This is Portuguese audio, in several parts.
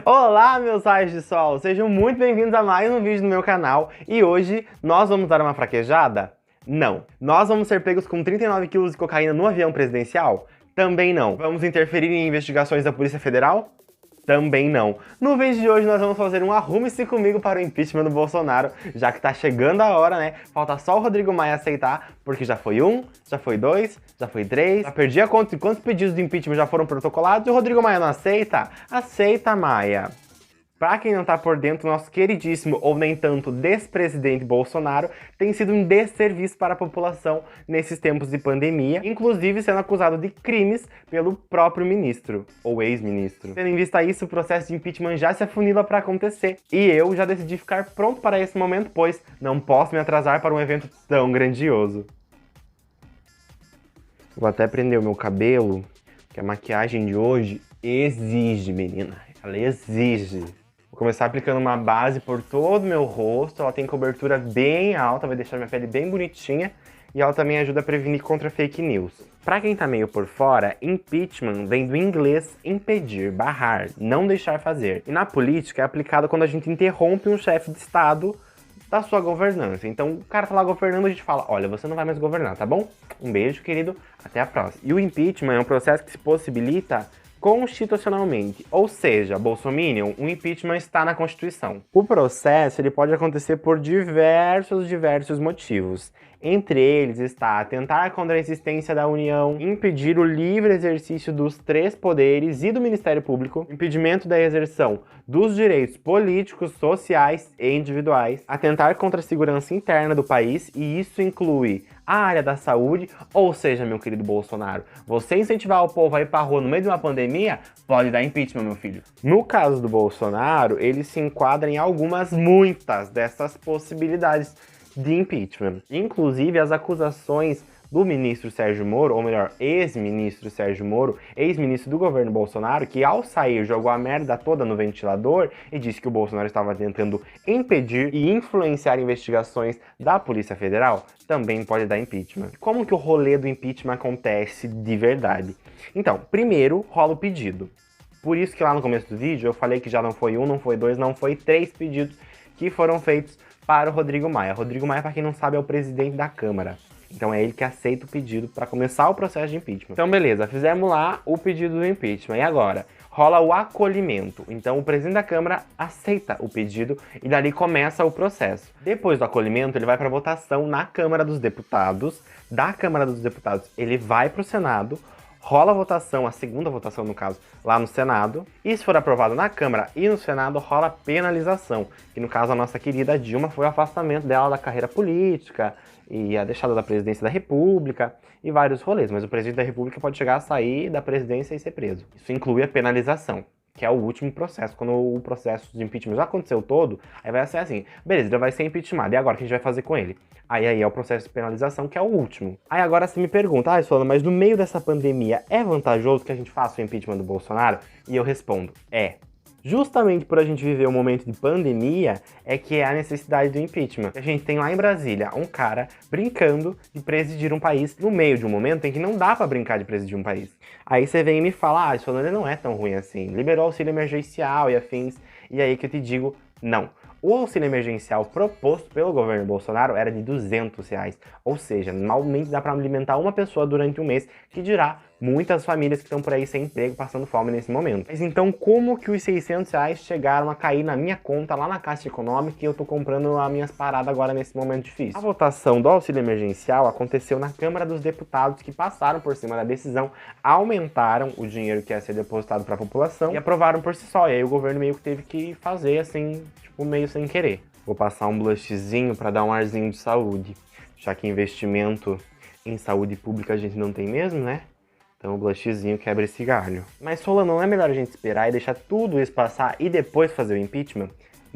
Olá, meus raios de sol! Sejam muito bem-vindos a mais um vídeo no meu canal. E hoje, nós vamos dar uma fraquejada? Não. Nós vamos ser pegos com 39 quilos de cocaína no avião presidencial? Também não. Vamos interferir em investigações da Polícia Federal? Também não. No vídeo de hoje nós vamos fazer um arrume-se comigo para o impeachment do Bolsonaro, já que tá chegando a hora, né? Falta só o Rodrigo Maia aceitar, porque já foi um, já foi dois, já foi três, já perdi a conta de quantos pedidos de impeachment já foram protocolados e o Rodrigo Maia não aceita? Aceita, Maia! Pra quem não tá por dentro, nosso queridíssimo, ou nem tanto, despresidente Bolsonaro tem sido um desserviço para a população nesses tempos de pandemia, inclusive sendo acusado de crimes pelo próprio ministro, ou ex-ministro. Tendo em vista isso, o processo de impeachment já se afunila para acontecer, e eu já decidi ficar pronto para esse momento, pois não posso me atrasar para um evento tão grandioso. Vou até prender o meu cabelo, que a maquiagem de hoje exige, menina. Ela exige. Vou começar aplicando uma base por todo o meu rosto, ela tem cobertura bem alta, vai deixar minha pele bem bonitinha e ela também ajuda a prevenir contra fake news. Pra quem tá meio por fora, impeachment vem do inglês impedir, barrar, não deixar fazer. E na política é aplicado quando a gente interrompe um chefe de estado da sua governança. Então o cara tá lá governando, a gente fala, olha, você não vai mais governar, tá bom? Um beijo, querido, até a próxima. E o impeachment é um processo que se possibilita constitucionalmente, ou seja, bolsominion, o impeachment está na Constituição. O processo ele pode acontecer por diversos motivos. Entre eles está atentar contra a existência da União, impedir o livre exercício dos três poderes e do Ministério Público, impedimento da exerção dos direitos políticos, sociais e individuais, atentar contra a segurança interna do país, e isso inclui a área da saúde, ou seja, meu querido Bolsonaro, você incentivar o povo a ir pra rua no meio de uma pandemia, pode dar impeachment, meu filho. No caso do Bolsonaro, ele se enquadra em muitas dessas possibilidades de impeachment. Inclusive, as acusações do ministro Sérgio Moro, ou melhor, ex-ministro Sérgio Moro, ex-ministro do governo Bolsonaro, que ao sair jogou a merda toda no ventilador e disse que o Bolsonaro estava tentando impedir e influenciar investigações da Polícia Federal, também pode dar impeachment. Como que o rolê do impeachment acontece de verdade? Então, primeiro rola o pedido. Por isso que lá no começo do vídeo eu falei que já não foi um, não foi dois, não foi três pedidos que foram feitos para o Rodrigo Maia. Rodrigo Maia, para quem não sabe, é o presidente da Câmara. Então é ele que aceita o pedido para começar o processo de impeachment. Então beleza, fizemos lá o pedido do impeachment. E agora? Rola o acolhimento. Então o presidente da Câmara aceita o pedido e dali começa o processo. Depois do acolhimento, ele vai para votação na Câmara dos Deputados. Da Câmara dos Deputados, ele vai para o Senado. Rola a votação, a segunda votação no caso, lá no Senado. E se for aprovado na Câmara e no Senado, rola a penalização. Que no caso a nossa querida Dilma foi o afastamento dela da carreira política e a deixada da presidência da República e vários rolês. Mas o presidente da República pode chegar a sair da presidência e ser preso. Isso inclui a penalização, que é o último processo. Quando o processo de impeachment já aconteceu todo, aí vai ser assim, beleza, ele vai ser impeachmentado, e agora o que a gente vai fazer com ele? Aí é o processo de penalização, que é o último. Aí agora você me pergunta, Solana, mas no meio dessa pandemia é vantajoso que a gente faça o impeachment do Bolsonaro? E eu respondo, é. Justamente por a gente viver um momento de pandemia, é que é a necessidade do impeachment. A gente tem lá em Brasília um cara brincando de presidir um país no meio de um momento em que não dá pra brincar de presidir um país. Aí você vem e me fala, isso não é tão ruim assim. Liberou auxílio emergencial e afins. E aí que eu te digo, não. O auxílio emergencial proposto pelo governo Bolsonaro era de R$200, ou seja, normalmente dá para alimentar uma pessoa durante um mês, que dirá muitas famílias que estão por aí sem emprego, passando fome nesse momento. Mas então como que os R$600 chegaram a cair na minha conta lá na Caixa Econômica e eu tô comprando as minhas paradas agora nesse momento difícil? A votação do auxílio emergencial aconteceu na Câmara dos Deputados, que passaram por cima da decisão, aumentaram o dinheiro que ia ser depositado para a população e aprovaram por si só. E aí o governo meio que teve que fazer assim, tipo, meio sem querer. Vou passar um blushzinho para dar um arzinho de saúde, já que investimento em saúde pública a gente não tem mesmo, né? Então o blushzinho quebra esse galho. Mas Solano, não é melhor a gente esperar e deixar tudo isso passar e depois fazer o impeachment?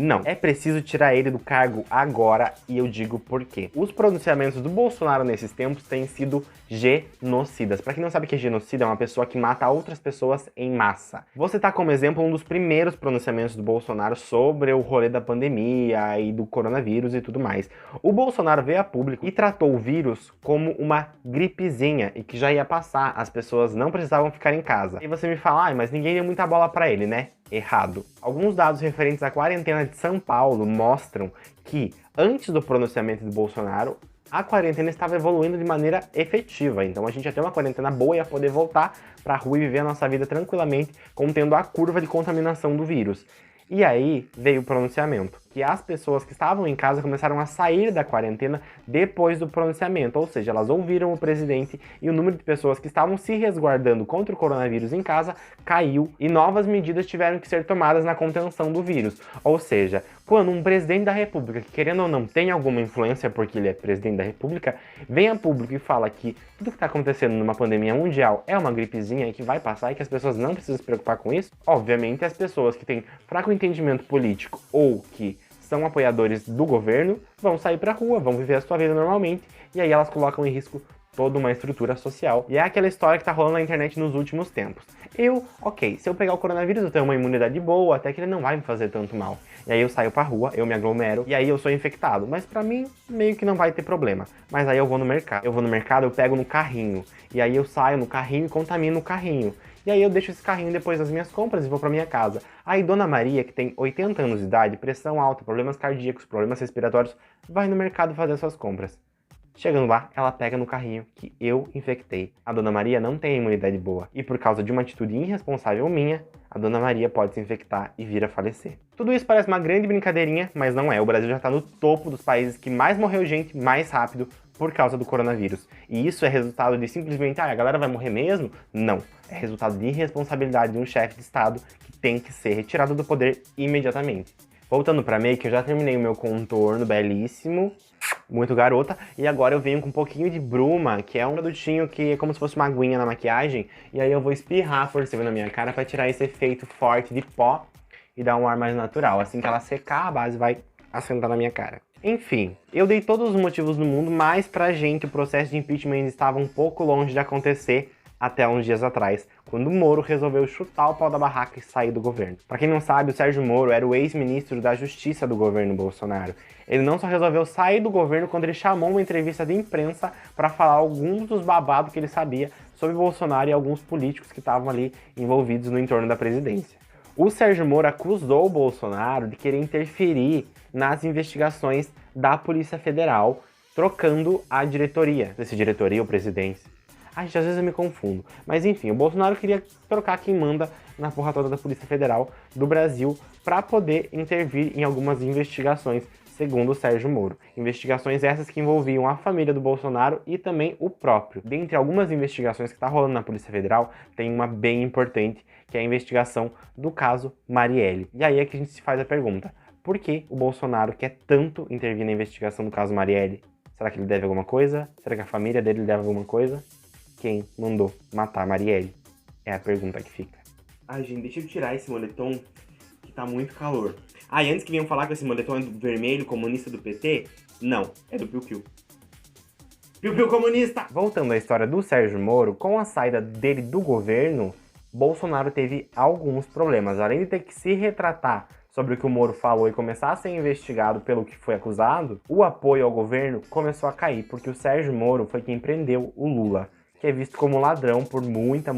Não, é preciso tirar ele do cargo agora, e eu digo por quê. Os pronunciamentos do Bolsonaro nesses tempos têm sido genocidas. Pra quem não sabe o que é genocida, é uma pessoa que mata outras pessoas em massa. Vou citar como exemplo um dos primeiros pronunciamentos do Bolsonaro sobre o rolê da pandemia e do coronavírus e tudo mais. O Bolsonaro veio a público e tratou o vírus como uma gripezinha e que já ia passar, as pessoas não precisavam ficar em casa. E você me fala, mas ninguém deu muita bola pra ele, né? errado. Alguns dados referentes à quarentena de São Paulo mostram que, antes do pronunciamento do Bolsonaro, a quarentena estava evoluindo de maneira efetiva. Então a gente ia ter uma quarentena boa e ia poder voltar para a rua e viver a nossa vida tranquilamente, contendo a curva de contaminação do vírus. E aí veio o pronunciamento, que as pessoas que estavam em casa começaram a sair da quarentena depois do pronunciamento, ou seja, elas ouviram o presidente e o número de pessoas que estavam se resguardando contra o coronavírus em casa caiu e novas medidas tiveram que ser tomadas na contenção do vírus. Ou seja, quando um presidente da república, que querendo ou não tem alguma influência porque ele é presidente da república, vem a público e fala que tudo que está acontecendo numa pandemia mundial é uma gripezinha e que vai passar e que as pessoas não precisam se preocupar com isso, obviamente as pessoas que têm fraco entendimento político ou que são apoiadores do governo vão sair pra rua, vão viver a sua vida normalmente e aí elas colocam em risco toda uma estrutura social. E é aquela história que tá rolando na internet nos últimos tempos. Se eu pegar o coronavírus, eu tenho uma imunidade boa, até que ele não vai me fazer tanto mal. E aí eu saio pra rua, eu me aglomero, e aí eu sou infectado. Mas pra mim, meio que não vai ter problema. Mas aí eu vou no mercado. Eu pego no carrinho. E aí eu saio no carrinho e contamino o carrinho. E aí eu deixo esse carrinho depois das minhas compras e vou pra minha casa. Aí Dona Maria, que tem 80 anos de idade, pressão alta, problemas cardíacos, problemas respiratórios, vai no mercado fazer suas compras. Chegando lá, ela pega no carrinho que eu infectei. A Dona Maria não tem imunidade boa. E por causa de uma atitude irresponsável minha, a Dona Maria pode se infectar e vir a falecer. Tudo isso parece uma grande brincadeirinha, mas não é. O Brasil já está no topo dos países que mais morreu gente mais rápido por causa do coronavírus. E isso é resultado de simplesmente, a galera vai morrer mesmo? Não. É resultado de irresponsabilidade de um chefe de Estado que tem que ser retirado do poder imediatamente. Voltando pra make, eu já terminei o meu contorno belíssimo, muito garota, e agora eu venho com um pouquinho de bruma, que é um produtinho que é como se fosse uma aguinha na maquiagem, e aí eu vou espirrar por cima da minha cara pra tirar esse efeito forte de pó e dar um ar mais natural. Assim que ela secar, a base vai assentar na minha cara. Enfim, eu dei todos os motivos do mundo, mas pra gente o processo de impeachment ainda estava um pouco longe de acontecer até uns dias atrás, quando o Moro resolveu chutar o pau da barraca e sair do governo. Pra quem não sabe, o Sérgio Moro era o ex-ministro da Justiça do governo Bolsonaro. Ele não só resolveu sair do governo quando ele chamou uma entrevista de imprensa para falar alguns dos babados que ele sabia sobre Bolsonaro e alguns políticos que estavam ali envolvidos no entorno da presidência. O Sérgio Moro acusou o Bolsonaro de querer interferir nas investigações da Polícia Federal, trocando a diretoria. Essa diretoria ou presidência? Gente, às vezes eu me confundo. Mas enfim, o Bolsonaro queria trocar quem manda na porra toda da Polícia Federal do Brasil para poder intervir em algumas investigações, segundo o Sérgio Moro. Investigações essas que envolviam a família do Bolsonaro e também o próprio. Dentre algumas investigações que tá rolando na Polícia Federal, tem uma bem importante, que é a investigação do caso Marielle. E aí é que a gente se faz a pergunta: por que o Bolsonaro quer tanto intervir na investigação do caso Marielle? Será que ele deve alguma coisa? Será que a família dele deve alguma coisa? Quem mandou matar a Marielle? É a pergunta que fica. Gente, deixa eu tirar esse moletom, que tá muito calor. E antes que venham falar que esse moletom é do vermelho comunista do PT, não, é do Piu Piu. Piu Piu comunista! Voltando à história do Sérgio Moro, com a saída dele do governo, Bolsonaro teve alguns problemas. Além de ter que se retratar sobre o que o Moro falou e começar a ser investigado pelo que foi acusado, o apoio ao governo começou a cair, porque o Sérgio Moro foi quem prendeu o Lula, que é visto como ladrão por muita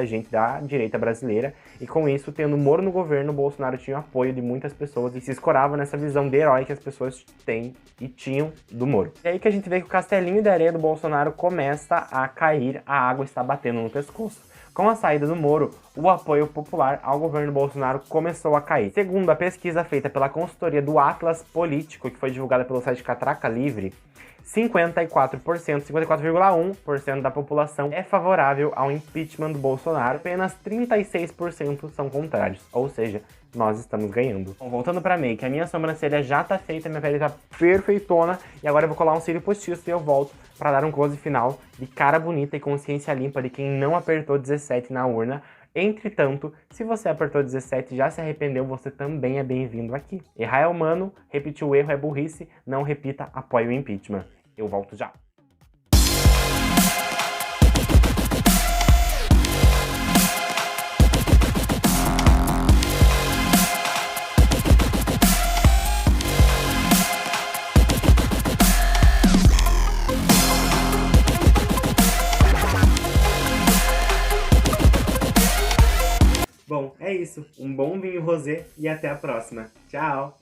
gente da direita brasileira, e com isso, tendo Moro no governo, o Bolsonaro tinha o apoio de muitas pessoas e se escorava nessa visão de herói que as pessoas têm e tinham do Moro. E aí que a gente vê que o castelinho de areia do Bolsonaro começa a cair, a água está batendo no pescoço. Com a saída do Moro, o apoio popular ao governo Bolsonaro começou a cair. Segundo a pesquisa feita pela consultoria do Atlas Político, que foi divulgada pelo site Catraca Livre, 54,1% da população é favorável ao impeachment do Bolsonaro, apenas 36% são contrários, ou seja, nós estamos ganhando. Bom, voltando pra make, a minha sobrancelha já tá feita, minha pele tá perfeitona, e agora eu vou colar um cílio postiço e eu volto pra dar um close final de cara bonita e consciência limpa de quem não apertou 17 na urna. Entretanto, se você apertou 17 e já se arrependeu, você também é bem-vindo aqui. Errar é humano, repetir o erro é burrice, não repita, apoie o impeachment. Eu volto já. Bom, é isso. isso, um bom vinho rosé e até a próxima. Tchau!